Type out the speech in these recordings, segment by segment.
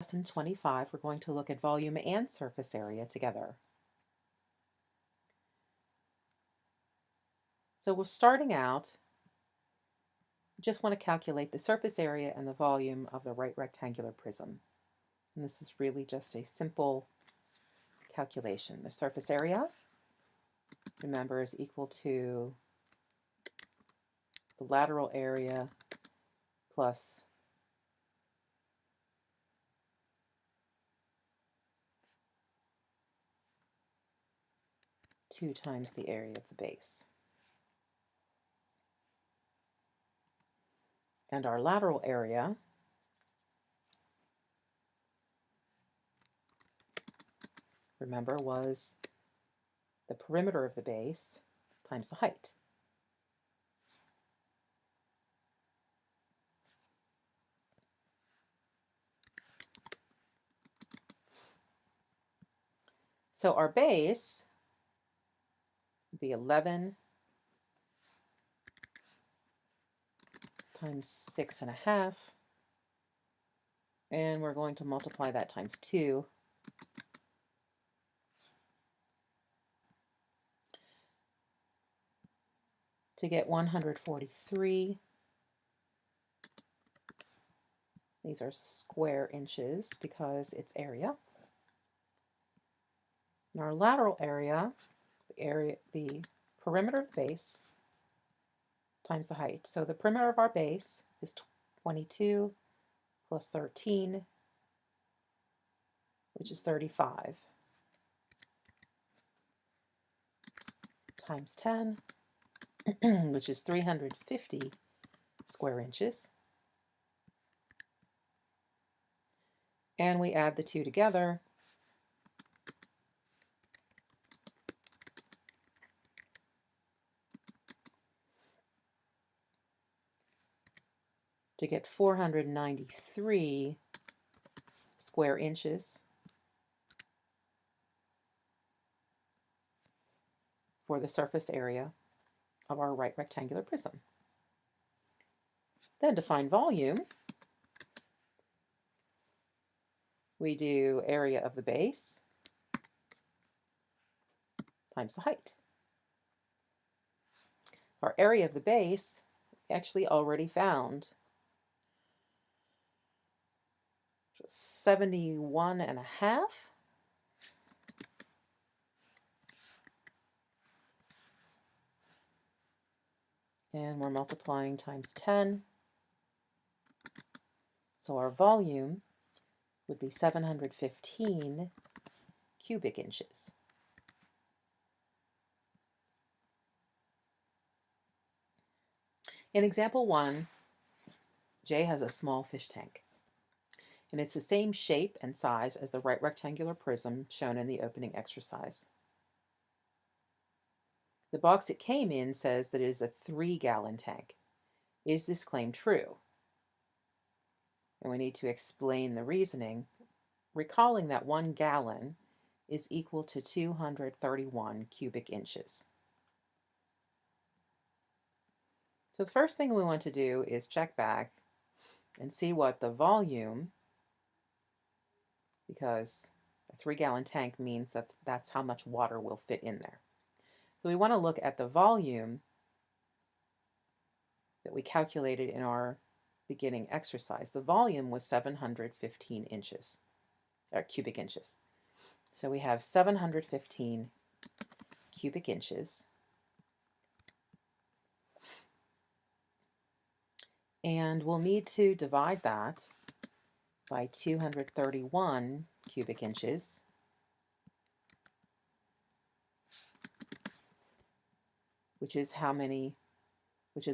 Lesson 25, we're going to look at volume and surface area together. So we're starting out, we just want to calculate the surface area and the volume of the right rectangular prism. And this is really just a simple calculation. The surface area, remember, is equal to the lateral area plus two times the area of the base. And our lateral area remember, was the perimeter of the base times the height. So our base would be 11 times 6.5, and we're going to multiply that times 2. To get 143. These are square inches because it's area. And our lateral area, the perimeter of the base times the height. So the perimeter of our base is 22 plus 13, which is 35, times 10, which is 350 square inches. And we add the two together. To get 493 square inches for the surface area of our right rectangular prism. Then to find volume, we do area of the base times the height. Our area of the base actually already found 71.5. And we're multiplying times 10. So our volume would be 715 cubic inches. In example 1, Jay has a small fish tank, and it's the same shape and size as the right rectangular prism shown in the opening exercise. The box it came in says that it is a 3-gallon tank. Is this claim true? And we need to explain the reasoning, recalling that 1 gallon is equal to 231 cubic inches. So the first thing we want to do is check back and see what the volume, because a 3-gallon tank means that that's how much water will fit in there. So we want to look at the volume that we calculated in our beginning exercise. The volume was 715 inches, or cubic inches. So we have 715 cubic inches. And we'll need to divide that by 231 cubic inches, which is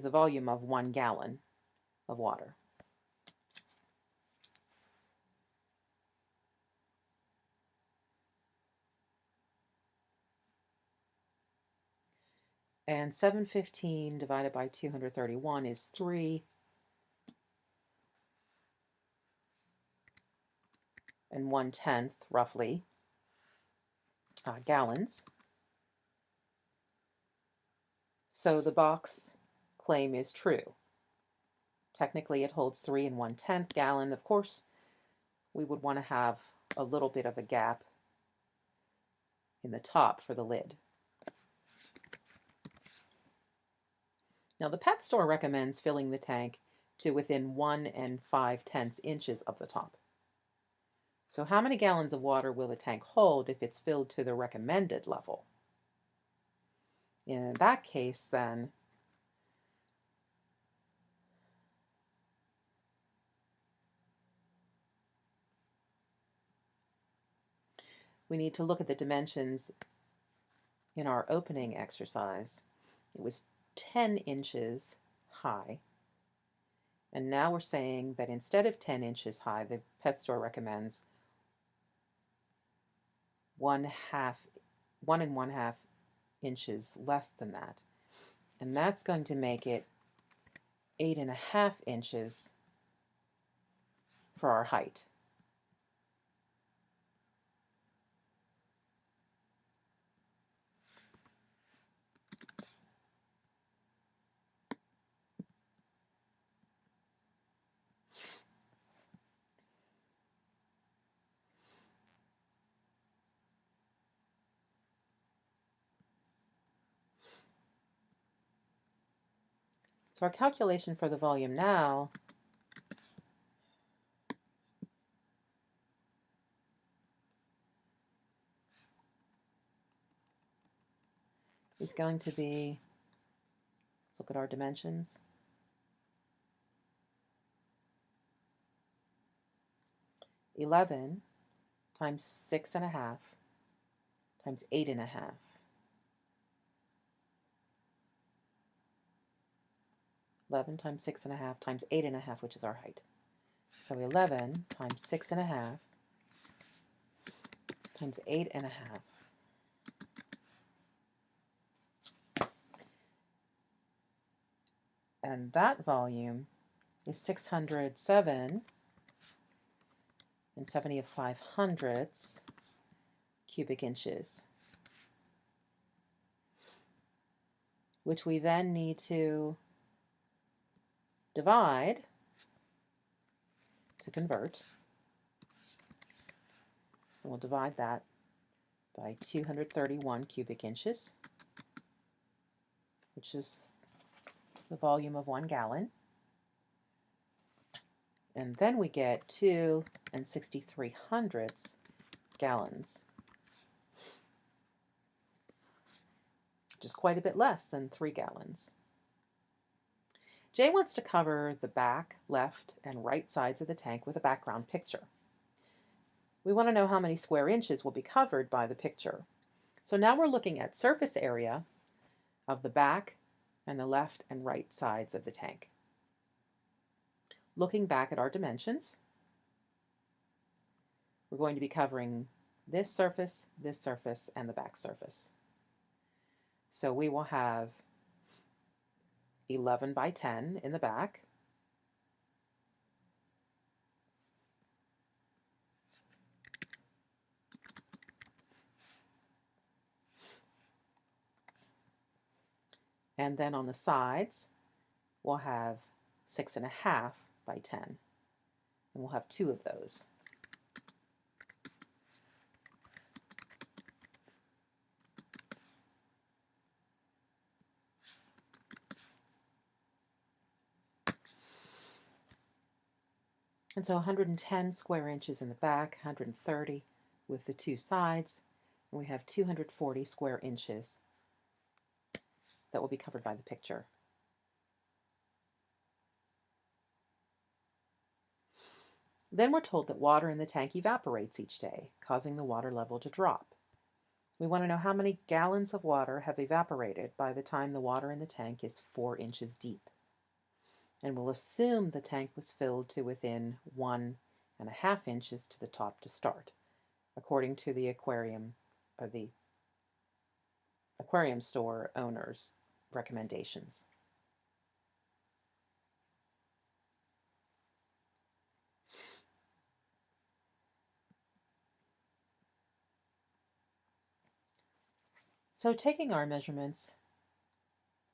the volume of 1 gallon of water. And 715 divided by 231 is 3 and 1/10, roughly, gallons. So the box claim is true. Technically, it holds 3 and 1/10 gallon. Of course, we would want to have a little bit of a gap in the top for the lid. Now the pet store recommends filling the tank to within 1 5/10 inches of the top. So how many gallons of water will the tank hold if it's filled to the recommended level? In that case, then, we need to look at the dimensions in our opening exercise. It was 10 inches high. And now we're saying that instead of 10 inches high, the pet store recommends 1 and 1/2 inches less than that. And that's going to make it 8.5 inches for our height. So our calculation for the volume now is going to be, let's look at our dimensions. 11 times 6.5 times 8.5. 11 times 6.5 times 8.5, which is our height. So 11 times 6.5 times 8.5. And that volume is 607 and 70/500 cubic inches, which we then need to divide to convert. And we'll divide that by 231 cubic inches, which is the volume of 1 gallon. And then we get 2 63/100 gallons, which is quite a bit less than 3 gallons. Jay wants to cover the back, left, and right sides of the tank with a background picture. We want to know how many square inches will be covered by the picture. So now we're looking at surface area of the back and the left and right sides of the tank. Looking back at our dimensions, we're going to be covering this surface, and the back surface. So we will have 11 by 10 in the back, and then on the sides we'll have 6.5 by 10, and we'll have 2 of those. And so 110 square inches in the back, 130 with the 2 sides, and we have 240 square inches that will be covered by the picture. Then we're told that water in the tank evaporates each day, causing the water level to drop. We want to know how many gallons of water have evaporated by the time the water in the tank is 4 inches deep. And we'll assume the tank was filled to within 1.5 inches to the top to start, according to the aquarium or the aquarium store owner's recommendations. So taking our measurements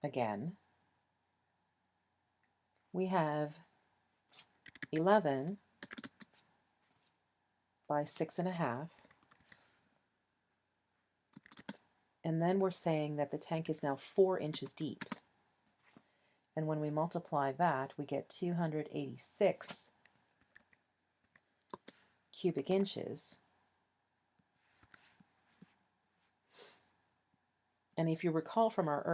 again, we have 11 by 6.5. And then we're saying that the tank is now 4 inches deep. And when we multiply that, we get 286 cubic inches. And if you recall from our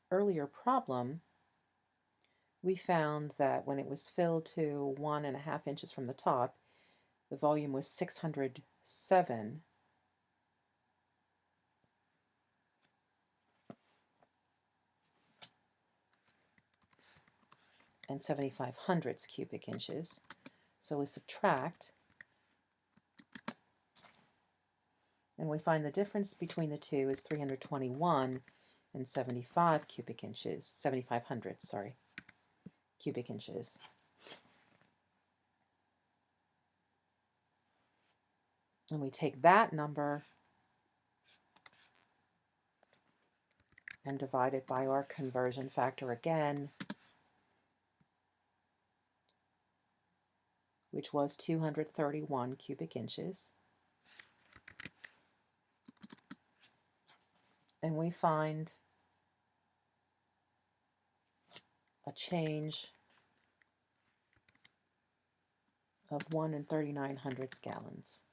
earlier problem, we found that when it was filled to 1.5 inches from the top, the volume was 607 and 75 hundredths cubic inches. So we subtract, and we find the difference between the two is 321 and 75 cubic inches, 75 hundredths, sorry, cubic inches. And we take that number and divide it by our conversion factor again, which was 231 cubic inches. And we find a change of 1 39 hundredths gallons.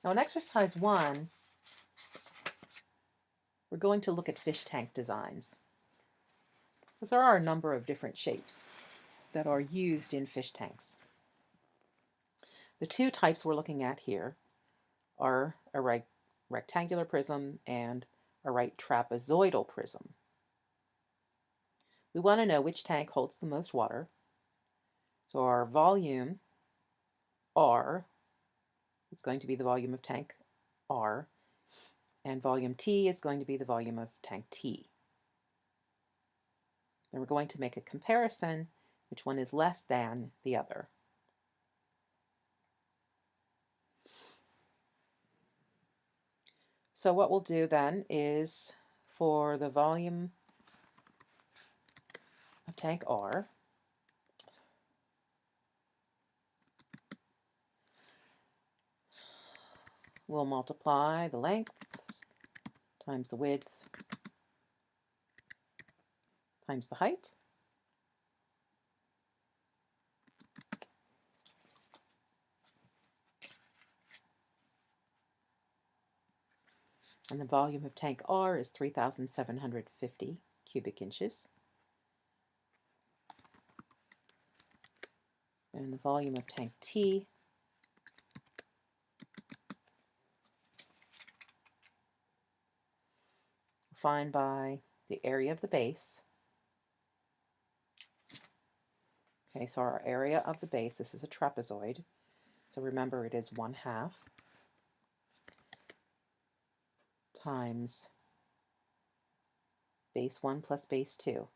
Now in exercise 1, we're going to look at fish tank designs, because there are a number of different shapes that are used in fish tanks. The two types we're looking at here are a right rectangular prism and a right trapezoidal prism. We want to know which tank holds the most water. So our volume, R, is going to be the volume of tank R, and volume T is going to be the volume of tank T. Then we're going to make a comparison, which one is less than the other. So what we'll do then is, for the volume of tank R, we'll multiply the length times the width times the height. And the volume of tank R is 3,750 cubic inches. And the volume of tank T defined by the area of the base. Okay, so our area of the base, this is a trapezoid, so remember it is 1/2 times base 1 plus base 2.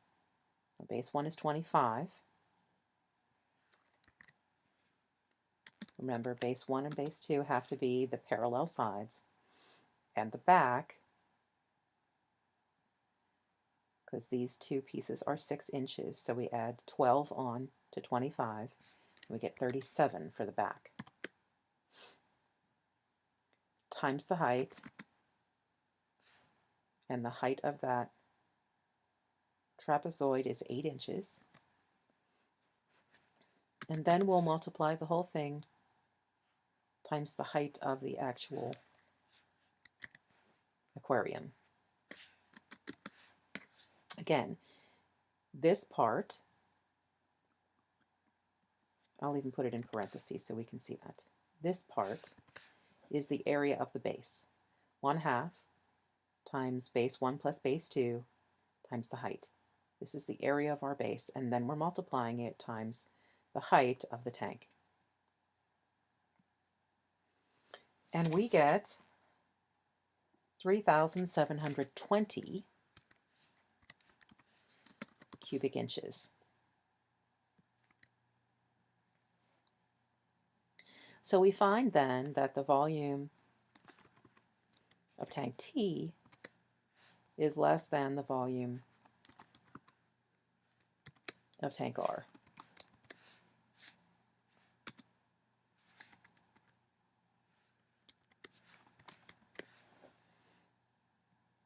Now, base 1 is 25. Remember, base 1 and base 2 have to be the parallel sides, and the back, because these two pieces are 6 inches, so we add 12 on to 25, and we get 37 for the back, times the height, and the height of that trapezoid is 8 inches, and then we'll multiply the whole thing times the height of the actual aquarium. Again, this part, I'll even put it in parentheses so we can see that. This part is the area of the base. 1/2 times base 1 plus base 2 times the height. This is the area of our base, and then we're multiplying it times the height of the tank. And we get 3,720 cubic inches. So we find then that the volume of tank T is less than the volume of tank R.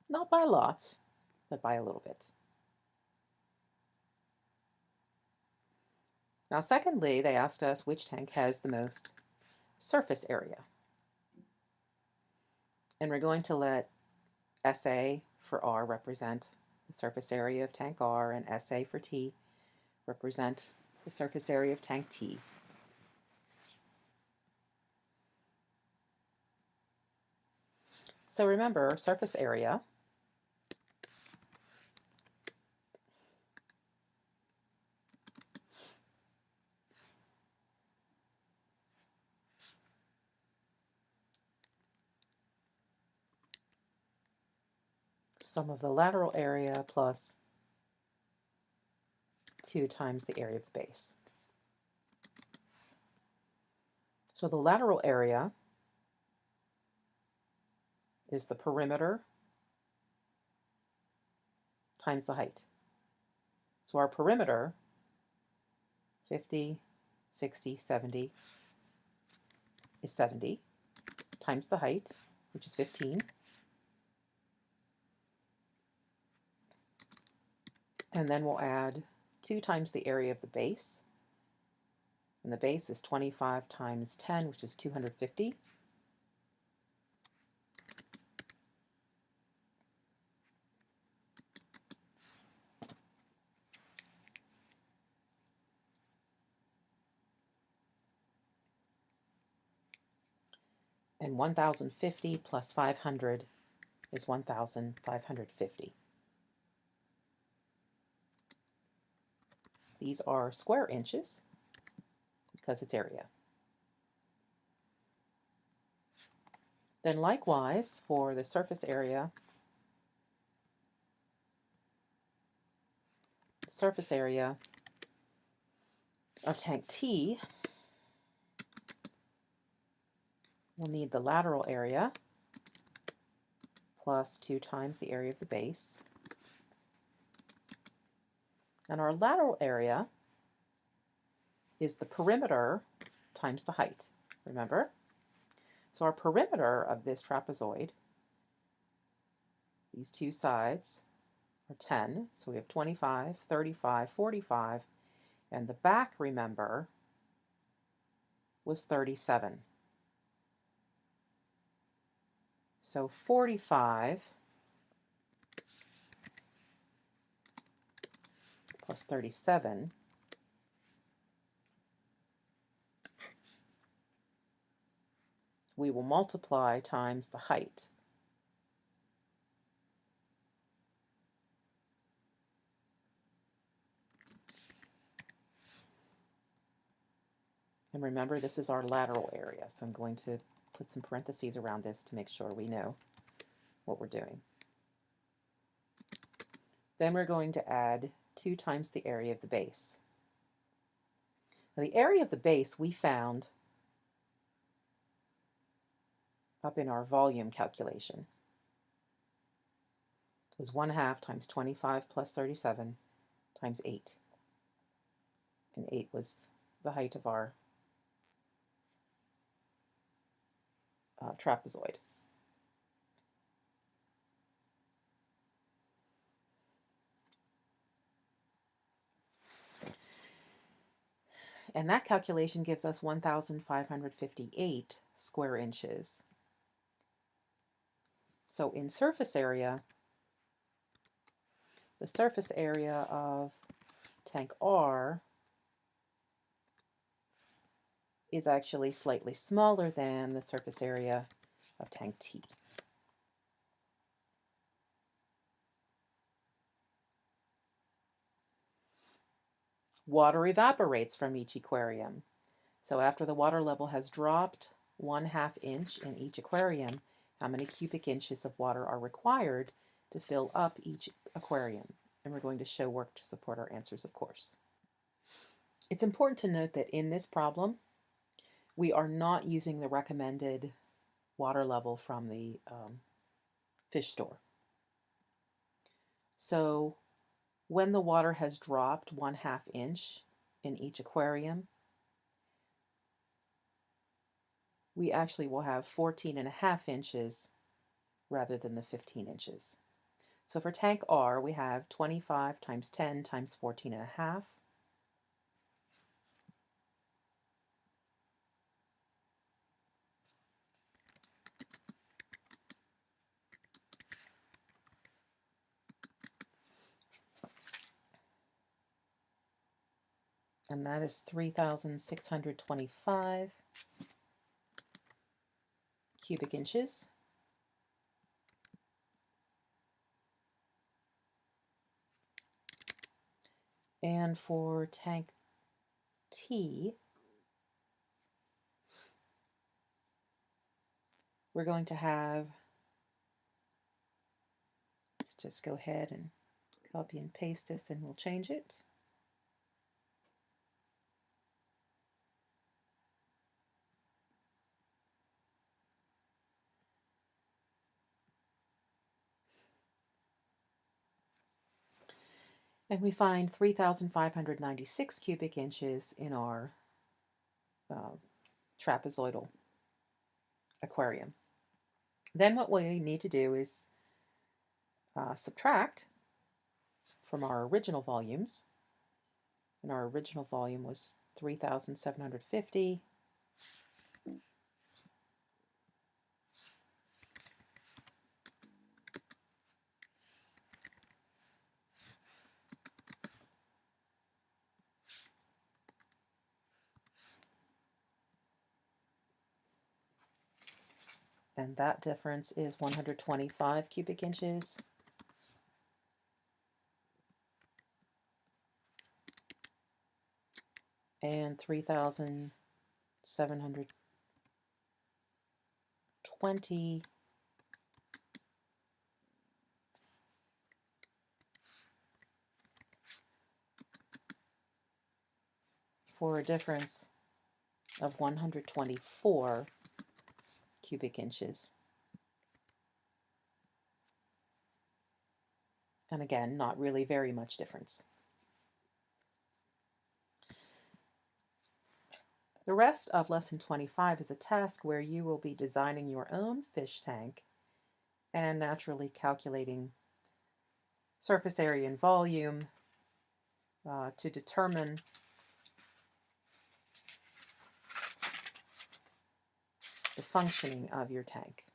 Not by lots, but by a little bit. Now, secondly, they asked us which tank has the most surface area. And we're going to let SA for R represent the surface area of tank R, and SA for T represent the surface area of tank T. So remember, surface area sum of the lateral area plus 2 times the area of the base. So the lateral area is the perimeter times the height. So our perimeter, 50, 60, 70, is 70 times the height, which is 15. And then we'll add 2 times the area of the base. And the base is 25 times 10, which is 250. And 1,050 plus 500 is 1,550. These are square inches because it's area. Then likewise, for the surface area, of tank T, we'll need the lateral area plus 2 times the area of the base. And our lateral area is the perimeter times the height, remember? So our perimeter of this trapezoid, these two sides, are 10. So we have 25, 35, 45, and the back, remember, was 37. So 45 plus 37 we will multiply times the height. And remember, this is our lateral area, so I'm going to put some parentheses around this to make sure we know what we're doing. Then we're going to add 2 times the area of the base. Now, the area of the base we found up in our volume calculation. It was 1/2 times 25 plus 37 times 8. And 8 was the height of our trapezoid. And that calculation gives us 1,558 square inches. So in surface area, the surface area of tank R is actually slightly smaller than the surface area of tank T. Water evaporates from each aquarium. So after the water level has dropped 1/2 inch in each aquarium, how many cubic inches of water are required to fill up each aquarium? And we're going to show work to support our answers, of course. It's important to note that in this problem, we are not using the recommended water level from the fish store. So when the water has dropped 1/2 inch in each aquarium, we actually will have 14.5 inches rather than the 15 inches. So for tank R, we have 25 times 10 times 14.5. And that is 3,625 cubic inches. And for tank T, we're going to have, let's just go ahead and copy and paste this and we'll change it. And we find 3,596 cubic inches in our trapezoidal aquarium. Then what we need to do is subtract from our original volumes. And our original volume was 3,750. And that difference is 125 cubic inches. And 3,720 for a difference of 124 cubic inches. And again, not really very much difference. The rest of lesson 25 is a task where you will be designing your own fish tank and naturally calculating surface area and volume to determine the functioning of your tank.